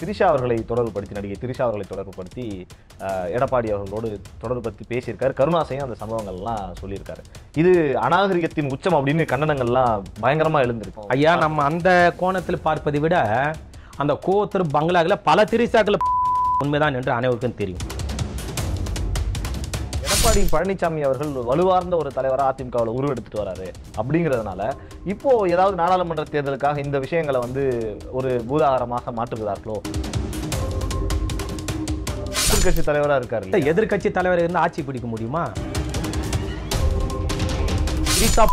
திரிஷா அவர்களை தொடர்புபடுத்தி நடிகை திரிஷா அவர்களை தொடர்புபடுத்தி எடப்பாடி அவர்களோடு தொடர்புபடுத்தி பேசியிருக்காரு. கருணாசையும் அந்த சம்பவங்கள்லாம் சொல்லியிருக்காரு. இது அநாகரிகத்தின் உச்சம் அப்படின்னு கண்டனங்கள்லாம் பயங்கரமா எழுந்திருக்கும். ஐயா, நம்ம அந்த கோணத்தில் பார்ப்பதை விட அந்த கோத்தர் பங்களாவில் பல திரிசாக்கள் உண்மைதான் என்று அனைவருக்கும் தெரியும். எடப்பாடி பழனிசாமி அவர்கள் வலுவார்ந்த ஒரு தலைவராக அதிமுகவில் உருவெடுத்துட்டு வராரு அப்படிங்கிறதுனால இப்போ ஏதாவது நாடாளுமன்ற தேர்தலுக்காக இந்த விஷயங்களை ஒரு பூதாகரமாக மாற்றுகிறார்களோ? எதிர்கட்சி தலைவராக இருக்காரு. எதிர்கட்சி தலைவர் இருந்து ஆட்சி பிடிக்க முடியுமா? திரிசா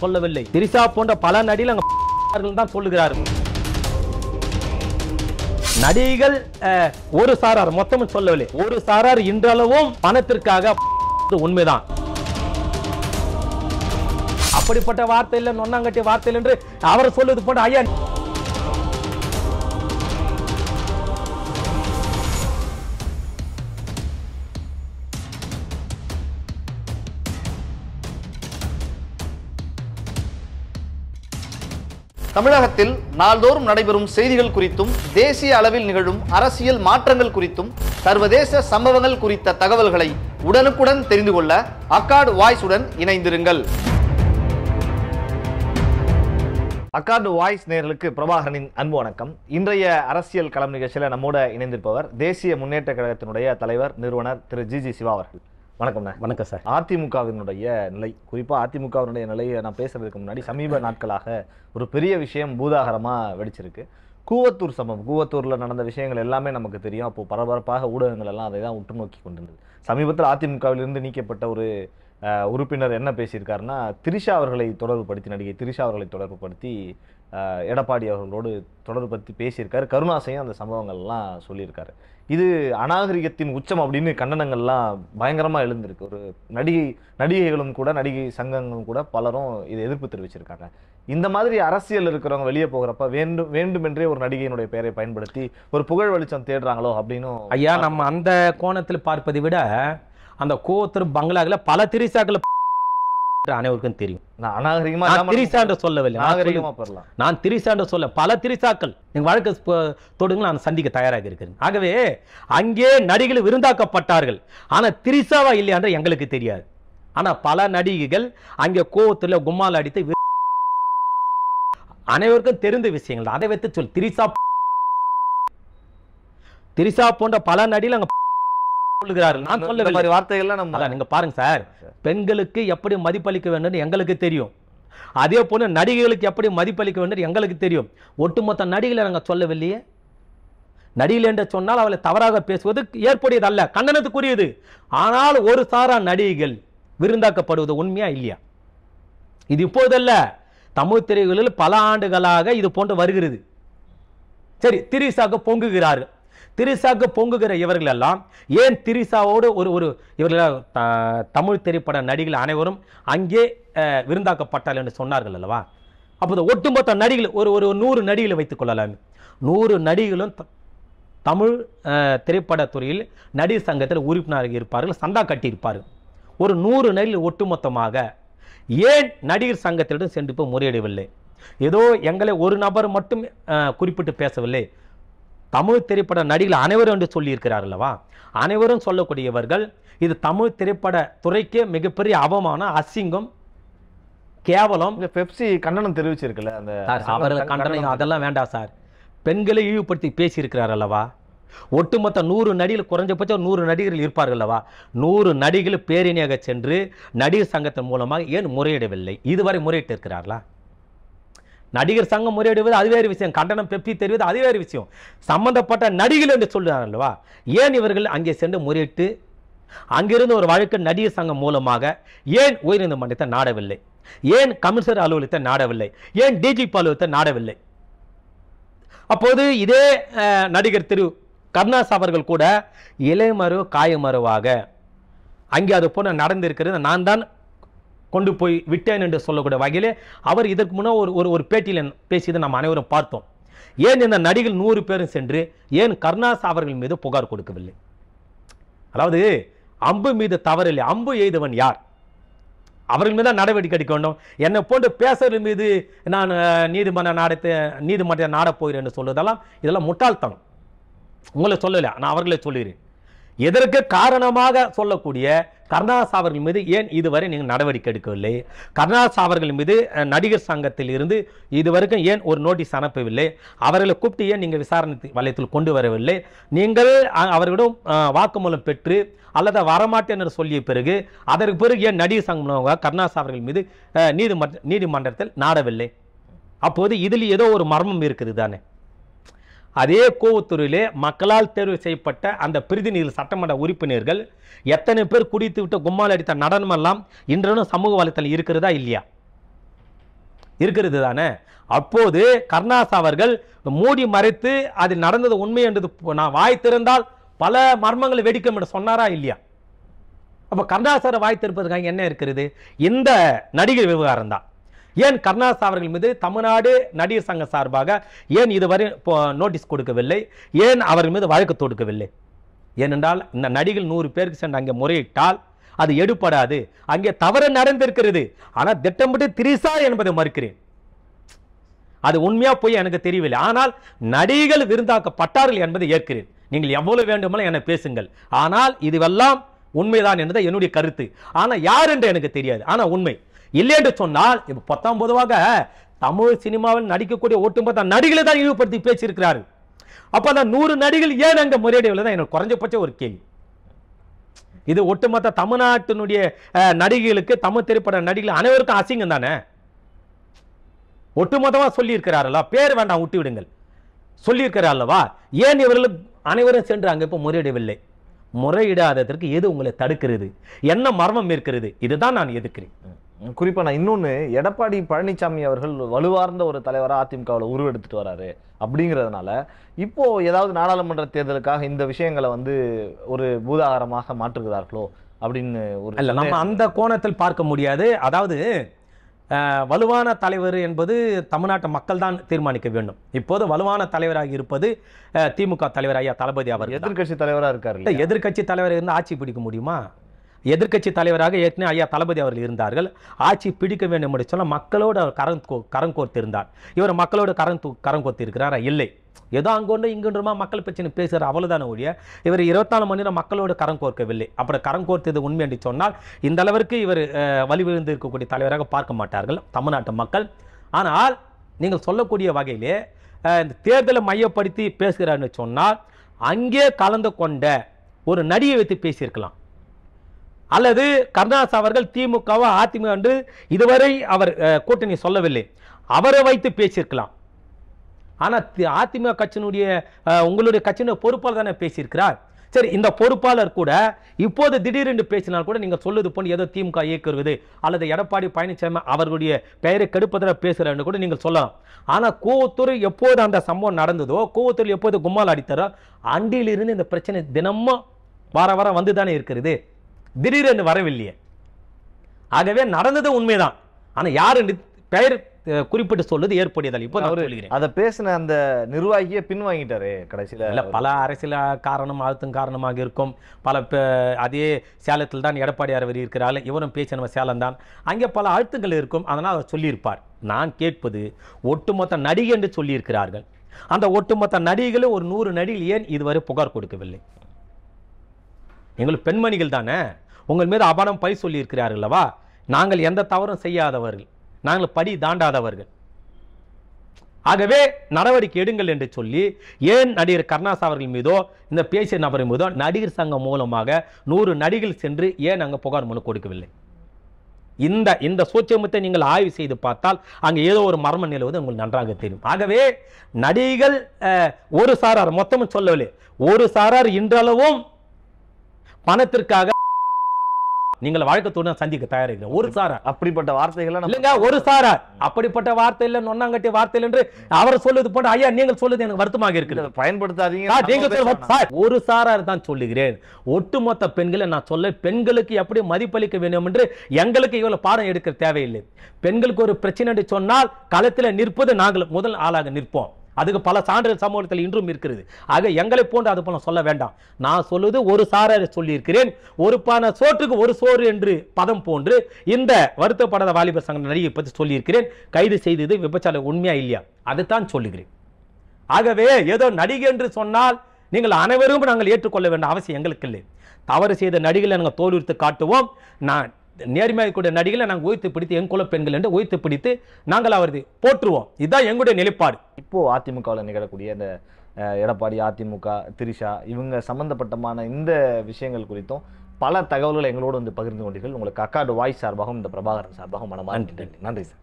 சொல்லவில்லை, திரிசா போன்ற பல நடிகர்கள் தான் சொல்லுகிறார்கள். நடிகைகள் ஒரு சாரார் மொத்தமும் சொல்லவில்லை, ஒரு சாரார் இன்றளவும் பணத்திற்காக உண்மைதான். அப்படிப்பட்ட வார்த்தை இல்லை, நொன்னாங்கட்டிய வார்த்தை என்று அவர் சொல்வது போன்ற ஐயா தமிழகத்தில் நாள்தோறும் நடைபெறும் செய்திகள் குறித்தும் தேசிய அளவில் நிகழும் அரசியல் மாற்றங்கள் குறித்தும் சர்வதேச சம்பவங்கள் குறித்த தகவல்களை உடனுக்குடன் தெரிந்து கொள்ள அக்கார்டு வாய்ஸ் உடன் இணைந்திருங்கள். அக்கார்டு வாய்ஸ் நேயர்களுக்கு பிரபாகரனின் அன்பு வணக்கம். இன்றைய அரசியல் களம் நிகழ்ச்சியில் நம்மோட இணைந்திருப்பவர் தேசிய முன்னேற்ற கழகத்தினுடைய தலைவர் நிறுவனர் திரு ஜி சிவா அவர்கள். வணக்கம். வணக்கம் சார். அதிமுகவினுடைய நிலை, குறிப்பாக அதிமுகவினுடைய நிலையை நான் பேசுறதுக்கு முன்னாடி சமீப நாட்களாக ஒரு பெரிய விஷயம் பூதாகரமாக வெடிச்சிருக்கு. கூவத்தூர் சம்பவம். கூவத்தூரில் நடந்த விஷயங்கள் எல்லாமே நமக்கு தெரியும். அப்போது பரபரப்பாக ஊடகங்கள் எல்லாம் அதை தான் உற்று நோக்கி கொண்டிருந்தது. சமீபத்தில் அதிமுகவிலிருந்து நீக்கப்பட்ட ஒரு உறுப்பினர் என்ன பேசியிருக்காருன்னா, திரிஷா அவர்களை தொடர்புபடுத்தி நடிகை திரிஷா அவர்களை தொடர்புபடுத்தி எடப்பாடி அவர்களோடு தொடர்புபடுத்தி பேசியிருக்காரு. கருணாசையும் அந்த சம்பவங்கள்லாம் சொல்லியிருக்காரு. இது அநாகரிகத்தின் உச்சம் அப்படின்னு கண்டனங்கள்லாம் பயங்கரமாக எழுந்திருக்கு. ஒரு நடிகைகளும் கூட, நடிகை சங்கங்களும் கூட பலரும் இதை எதிர்ப்பு தெரிவிச்சிருக்காங்க. இந்த மாதிரி அரசியல் இருக்கிறவங்க வெளியே போகிறப்ப வேண்டுமென்றே ஒரு நடிகையினுடைய பெயரை பயன்படுத்தி ஒரு புகழ் வெளிச்சம் தேடுறாங்களோ அப்படின்னு ஐயா, நம்ம அந்த கோணத்தில் பார்ப்பதை விட அந்த கோத்தர் பங்களாவில் பல திரிசாக்கள் அனைவருக்கும் தெரியும். நான் திரிசா என்று சொல்ல பல திரிசாக்கள் எங்க வழக்கு தொடுங்க நான் சந்திக்க தயாராக இருக்கிறேன். ஆகவே அங்கே நடிகைகள் விருந்தாக்கப்பட்டார்கள். ஆனா திரிசாவா இல்லையா என்று எங்களுக்கு தெரியாது. ஆனா பல நடிகைகள் அங்கே கோவத்துல கும்மால் அடித்து அனைவருக்கும் தெரிந்த விஷயங்கள். அதை வைத்து சொல் திரிசா போன்ற பல நடிகர்கள் அங்க சொல்லுகிறார்கள். நான் சொல்ல வார்த்தைகள்லாம் நம்ம நீங்க பாருங்க சார், பெண்களுக்கு எப்படி மதிப்பளிக்க வேண்டும் எங்களுக்கு தெரியும். அதே போல நடிகைகளுக்கு எப்படி மதிப்பளிக்க வேண்டும் எங்களுக்கு தெரியும். ஒட்டுமொத்த நடிகளை நாங்க சொல்லவில்லையே. நடிகை என்று சொன்னால் அவளை தவறாக பேசுவது ஏற்புடையது அல்ல, கண்டனத்துக்குரியது. ஆனால் ஒரு சாரா நடிகைகள் விருந்தாக்கப்படுவது உண்மையா இல்லையா? இது இப்போதல்ல, தமிழ் திரைகளில் பல ஆண்டுகளாக இது போன்று வருகிறது. சரி, திரிசாக பொங்குகிறார்கள். திரிசாக்கு பொங்குகிற இவர்கள் எல்லாம் ஏன் திரிசாவோடு ஒரு இவர்கள் தமிழ் திரைப்பட நடிகைகள் அனைவரும் அங்கே விருந்தாக்கப்பட்டார்கள் என்று சொன்னார்கள் அல்லவா? அப்போது ஒட்டுமொத்த நடிகைகள் ஒரு 100 நடிகைகளை வைத்துக் கொள்ளலாம். 100 நடிகைகளும் தமிழ் திரைப்படத்துறையில் நடிகர் சங்கத்தில் உறுப்பினராக இருப்பார்கள், சந்தா கட்டியிருப்பார்கள். ஒரு 100 நடிகைகள் ஒட்டுமொத்தமாக ஏன் நடிகர் சங்கத்திடம் சென்று போய் முறையிடவில்லை? ஏதோ எங்களை ஒரு நபர் மட்டும் குறிப்பிட்டு பேசவில்லை. தமிழ் திரைப்பட நடிகர்கள் அனைவரும் என்று சொல்லியிருக்கிறார்கள் அல்லவா? அனைவரும் சொல்லக்கூடியவர்கள் இது தமிழ் திரைப்பட துறைக்கே மிகப்பெரிய அவமானம், அசிங்கம், கேவலம். பெப்சி கண்டனம் தெரிவிச்சிருக்குல்ல, அந்த அவர்கள் கண்டனம் அதெல்லாம் வேண்டாம் சார். பெண்களை இழிவுபடுத்தி பேசியிருக்கிறார் அல்லவா? ஒட்டுமொத்த 100 நடிகர்கள், குறைஞ்சபட்சம் 100 நடிகர்கள் இருப்பார்கள் அல்லவா? 100 நடிகர்கள் பேரணியாக சென்று நடிகர் சங்கத்தின் மூலமாக ஏன் முறையிடவில்லை? இதுவரை முறையிட்டு இருக்கிறார்களா? நடிகர் சங்கம் முறையிடுவது அது வேறு விஷயம், கண்டனம் பெப்சி தெரிவது அது வேறு விஷயம். சம்பந்தப்பட்ட நடிகர்கள் என்று சொல்றாங்க அல்லவா? ஏன் இவர்கள் அங்கே சென்று முறையிட்டு அங்கிருந்து ஒரு வழக்கு நடிகர் சங்கம் மூலமாக ஏன் உயர்நீதிமன்றத்தை நாடவில்லை? ஏன் கமிஷனர் அலுவலகத்தை நாடவில்லை? ஏன் டிஜிபி அலுவலகத்தை நாடவில்லை? அப்போது இதே நடிகர் திரு கருணாஸ் அவர்கள் கூட இலைமறு காயமறுவாக அங்கே அது போல நடந்திருக்கிறது, நான் தான் கொண்டு போய் விட்டேன் என்று சொல்லக்கூடிய வகையிலே அவர் இதற்கு முன்னால் ஒரு பேட்டியில் பேசியதை நாம் அனைவரும் பார்த்தோம். ஏன் இந்த நடிகர்கள் 100 பேரும் சென்று ஏன் கருணாஸ் அவர்கள் மீது புகார் கொடுக்கவில்லை? அதாவது அம்பு மீது தவறில்லை, அம்பு எய்தவன் யார்? அவர்கள் மீது நடவடிக்கை எடுக்க வேண்டும். என்னை போன்று பேசுகிற மீது நான் நீதிமன்ற நாடத்தை நாடப் போகிறேன் என்று சொல்வதெல்லாம் இதெல்லாம் முட்டாள்தனம். உங்களை சொல்லல, நான் அவர்களே சொல்லுகிறேன். எதற்கு காரணமாக சொல்லக்கூடிய கருணாஸ் அவர்கள் மீது ஏன் இதுவரை நீங்கள் நடவடிக்கை எடுக்கவில்லை? கருணாஸ் அவர்கள் மீது நடிகர் சங்கத்தில் இருந்து இதுவரைக்கும் ஏன் ஒரு நோட்டீஸ் அனுப்பவில்லை? அவர்களை கூப்பிட்டு ஏன் நீங்கள் விசாரணை வலயத்தில் கொண்டு வரவில்லை? நீங்கள் அவர்களிடம் வாக்குமூலம் பெற்று அல்லது வரமாட்டேன் என்று சொல்லிய பிறகு அதற்கு பிறகு ஏன் நடிகர் சங்கம் கருணாஸ் அவர்கள் மீது நீதிமன்றத்தில் நாடவில்லை? அப்போது இதில் ஏதோ ஒரு மர்மம் இருக்குது தானே. அதே கோவத்தூரிலே மக்களால் தேர்வு செய்யப்பட்ட அந்த பிரதிநிதி சட்டமன்ற உறுப்பினர்கள் எத்தனை பேர் குடித்து விட்டு கும்மால் அடித்த நடனமெல்லாம் இன்றும் சமூக வலைத்தளம் இருக்கிறதா இல்லையா? இருக்கிறது தானே. அப்போது கருணாஸ் அவர்கள் மூடி மறைத்து அது நடந்தது உண்மை என்றது நான் வாய் திறந்தால் பல மர்மங்களை வெடிக்கும் என்று சொன்னாரா இல்லையா? அப்ப கருணாஸ் வாய் திறப்பதற்காக என்ன இருக்கிறது? இந்த நடிகர் விவகாரம் தான். ஏன் கருணாஸ் அவர்கள் மீது தமிழ்நாடு நடிகர் சங்க சார்பாக ஏன் இதுவரை நோட்டீஸ் கொடுக்கவில்லை? ஏன் அவர்கள் மீது வழக்கு தொடுக்கவில்லை? ஏனென்றால் இந்த நடிகர் 100 பேருக்கு சென்று அங்கே முறையிட்டால் அது எடுபடாது, அங்கே தவறு நடந்திருக்கிறது. ஆனால் திட்டமிட்டு திரிசா என்பதை மறுக்கிறேன். அது உண்மையா போய் எனக்கு தெரியவில்லை. ஆனால் நடிகர்கள் விருந்தாக்கப்பட்டார்கள் என்பதை ஏற்கிறேன். நீங்கள் எவ்வளவு வேண்டுமானாலும் என பேசுங்கள், ஆனால் இதுவெல்லாம் உண்மைதான் என்பது என்னுடைய கருத்து. ஆனால் யார் என்று எனக்கு தெரியாது, ஆனால் உண்மை இல்லை என்று சொன்னால் இப்ப 19 தமிழ் சினிமாவில் நடிக்கக்கூடிய ஒட்டுமொத்த நடிகளை தான் இழிவுபடுத்தி பேசியிருக்கிறார்கள். அப்ப அந்த 100 நடிகள் ஏன் அங்க முறையீடுகள் தான் எனக்கு குறைஞ்சபட்ச ஒரு கேள்வி. இது ஒட்டுமொத்த தமிழ்நாட்டினுடைய நடிகைகளுக்கு, தமிழ் திரைப்பட நடிகைகள் அனைவருக்கும் அசிங்கம் தானே. ஒட்டுமொத்தமா சொல்லி இருக்கிறார்களா? பேர் வேண்டாம், விட்டு விடுங்கள், சொல்லியிருக்கிறார்களவா? ஏன் இவர்கள் அனைவரும் சென்று அங்க இப்ப முறையிடவில்லை? முறையிடாததற்கு எது உங்களை தடுக்கிறது? என்ன மர்மம் இருக்கிறது? இதுதான் நான் எதிர்க்கிறேன். குறிப்பா நான் இன்னொன்னு, எடப்பாடி பழனிசாமி அவர்கள் வலுவார்ந்த ஒரு தலைவராக அதிமுகவில் உருவெடுத்துட்டு வராரு. அப்படிங்கிறதுனால இப்போ ஏதாவது நாடாளுமன்ற தேர்தலுக்காக இந்த விஷயங்களை வந்து ஒரு பூதாகரமாக மாற்றுகிறார்களோ அப்படின்னு ஒரு இல்ல, நம்ம அந்த கோணத்தில் பார்க்க முடியாது. அதாவது வலுவான தலைவர் என்பது தமிழ்நாட்டு மக்கள் தான் தீர்மானிக்க வேண்டும். இப்போது வலுவான தலைவராக இருப்பது திமுக தலைவர் ஐயா தளபதி அவர். எதிர்கட்சி தலைவராக இருக்காரு. எதிர்கட்சி தலைவர் இருந்து ஆட்சி பிடிக்க முடியுமா? எதிர்கட்சி தலைவராக ஏற்கனவே ஐயா தளபதி அவர்கள் இருந்தார்கள். ஆட்சி பிடிக்க வேண்டும் என்று சொன்னால் மக்களோடு அவர் கரம் கோர்த்து இருந்தார். இவர் மக்களோடு கரம் கோர்த்து இருக்கிறாரா? இல்லை. ஏதோ அங்கொண்டு இங்குன்றமா மக்கள் பிரச்சனை பேசுகிற அவ்வளவுதான ஒழிய இவர் 24 மணி நேரம் மக்களோடு கரம் கோர்க்கவில்லை. அப்படி கரம் கோர்த்தது உண்மை என்று சொன்னால் இந்த அளவிற்கு இவர் வலிவிழுந்து இருக்கக்கூடிய தலைவராக பார்க்க மாட்டார்கள் தமிழ்நாட்டு மக்கள். ஆனால் நீங்கள் சொல்லக்கூடிய வகையிலே இந்த தேர்தலை மையப்படுத்தி பேசுகிறார்னு சொன்னால் அங்கே கலந்து கொண்ட ஒரு நடிகை வைத்து பேசியிருக்கலாம். அல்லது கருணாஸ் அவர்கள் திமுகவா அதிமுக என்று இதுவரை அவர் கூட்டணி சொல்லவில்லை, அவரை வைத்து பேசியிருக்கலாம். ஆனால் அதிமுக கட்சியினுடைய உங்களுடைய கட்சியினுடைய பொறுப்பாளர் தானே பேசியிருக்கிறார். சரி, இந்த பொறுப்பாளர் கூட இப்போது திடீரென்று பேசினால் கூட நீங்கள் சொல்லுவது போல் ஏதோ திமுக இயக்குவது அல்லது எடப்பாடி பழனிசாமி அவர்களுடைய பெயரை கெடுப்பதில் பேசுகிறார் கூட நீங்கள் சொல்லலாம். ஆனால் கூவத்தூர் எப்போது அந்த சம்பவம் நடந்ததோ, கூவத்தூர் எப்போது கும்மால் அடித்தாரோ அண்டியிலிருந்து இந்த பிரச்சனை தினமும் வார வந்து தானே இருக்கிறது, திடீரென்று வரவில்லையே. ஆகவே நடந்தது உண்மைதான். ஆனால் யார் பெயர் குறிப்பிட்டு சொல்லுது ஏற்புடையதால் இப்போ அதை பேசின அந்த நிர்வாகியை பின்வாங்கிட்டாரு கடைசியில். இல்லை, பல அரசியல் காரணம் அழுத்தம் காரணமாக இருக்கும். பல அதே சேலத்தில் தான் எடப்பாடி அவர் இருக்கிறாள், இவரும் பேச நம்ம சேலம் தான், அங்கே பல அழுத்தங்கள் இருக்கும். அதனால் அவர் சொல்லியிருப்பார். நான் கேட்பது ஒட்டுமொத்த நடிகை என்று சொல்லியிருக்கிறார்கள். அந்த ஒட்டுமொத்த நடிகைகளும் ஒரு 100 நடிகைகள் ஏன் இதுவரை புகார் கொடுக்கவில்லை? எங்களுக்கு பெண்மணிகள் தானே, உங்கள் மீது அபாரம் பழி சொல்லி இருக்கிறார்களவா? நாங்கள் எந்த தவறும் செய்யாதவர்கள், நாங்கள் படி தாண்டாதவர்கள். ஆகவே நடவடிக்கை எடுங்கள் என்று சொல்லி ஏன் நடிகர் கருணாஸ் அவர்கள் மீதோ இந்த பேசிய நபரின் மீதோ நடிகர் சங்கம் மூலமாக 100 நடிகர்கள் சென்று ஏன் அங்கே புகார் மனு கொடுக்கவில்லை? இந்த சூட்சமத்தை நீங்கள் ஆய்வு செய்து பார்த்தால் அங்கே ஏதோ ஒரு மர்ம நிலவுவது உங்களுக்கு நன்றாக தெரியும். ஆகவே நடிகைகள் ஒரு சாரார், மொத்தமும் சொல்லவில்லை, ஒரு சாரார் இன்றளவும் பணத்திற்காக நீங்கள் வழக்கத்தோடு சந்திக்க தயாரிக்கிறேன். ஒரு சாரார் அப்படிப்பட்ட வார்த்தைகள் இல்லைங்க, ஒரு சாரார் அப்படிப்பட்ட வார்த்தை இல்லை, நொன்னாங்கட்டிய வார்த்தை என்று அவர் சொல்லுவது போன்ற ஐயா நீங்கள் சொல்லுது எனக்கு வருத்தமாக இருக்கிறது, பயன்படுத்தாதீங்க. ஒரு சாரார் தான் சொல்லுகிறேன். ஒட்டுமொத்த பெண்களை நான் சொல்ல, பெண்களுக்கு எப்படி மதிப்பளிக்க வேண்டும் என்று எங்களுக்கு இவ்வளவு பாடம் எடுக்க தேவையில்லை. பெண்களுக்கு ஒரு பிரச்சனை என்று சொன்னால் களத்தில் நிற்பது நாங்கள் முதல் ஆளாக நிற்போம். அதுக்கு பல சான்றுகள் சமூகத்தில் இன்றும் இருக்கிறது. ஆக எங்களை போன்று அது போல சொல்ல வேண்டாம். நான் சொல்லுவது ஒரு சாராரை சொல்லியிருக்கிறேன். ஒரு பான சோற்றுக்கு ஒரு சோறு என்று பதம் போன்று இந்த வருத்தப்படாத வாலிபர் சங்க நடிகை பற்றி சொல்லியிருக்கிறேன். கைது செய்தது விபச்சார உண்மையா இல்லையா அதுதான் சொல்லுகிறேன். ஆகவே ஏதோ நடிகை என்று சொன்னால் நீங்கள் அனைவரும் நாங்கள் ஏற்றுக்கொள்ள வேண்டிய அவசியம் எங்களுக்கு இல்லை. தவறு செய்த நடிகளை நாங்கள் தோலுரித்து காட்டுவோம். நான் நேர்மையாக கூடிய நடிகளை நாங்கள் உயர்த்து பிடித்து என் குல பெண்கள் என்று உயர்த்து பிடித்து நாங்கள் அவரது போற்றுவோம். இதுதான் எங்களுடைய நிலைப்பாடு. இப்போ அதிமுகவில் நிகழக்கூடிய இந்த எடப்பாடி, அதிமுக, திரிஷா இவங்க சம்பந்தப்பட்டமான இந்த விஷயங்கள் குறித்தும் பல தகவல்களை எங்களோடு வந்து பகிர்ந்து கொண்டீர்கள். உங்களுக்கு அக்காடு வாய்ஸ் சார்பாகவும் இந்த பிரபாகரன் சார்பாகவும் மனமார்ந்த நன்றி சார்.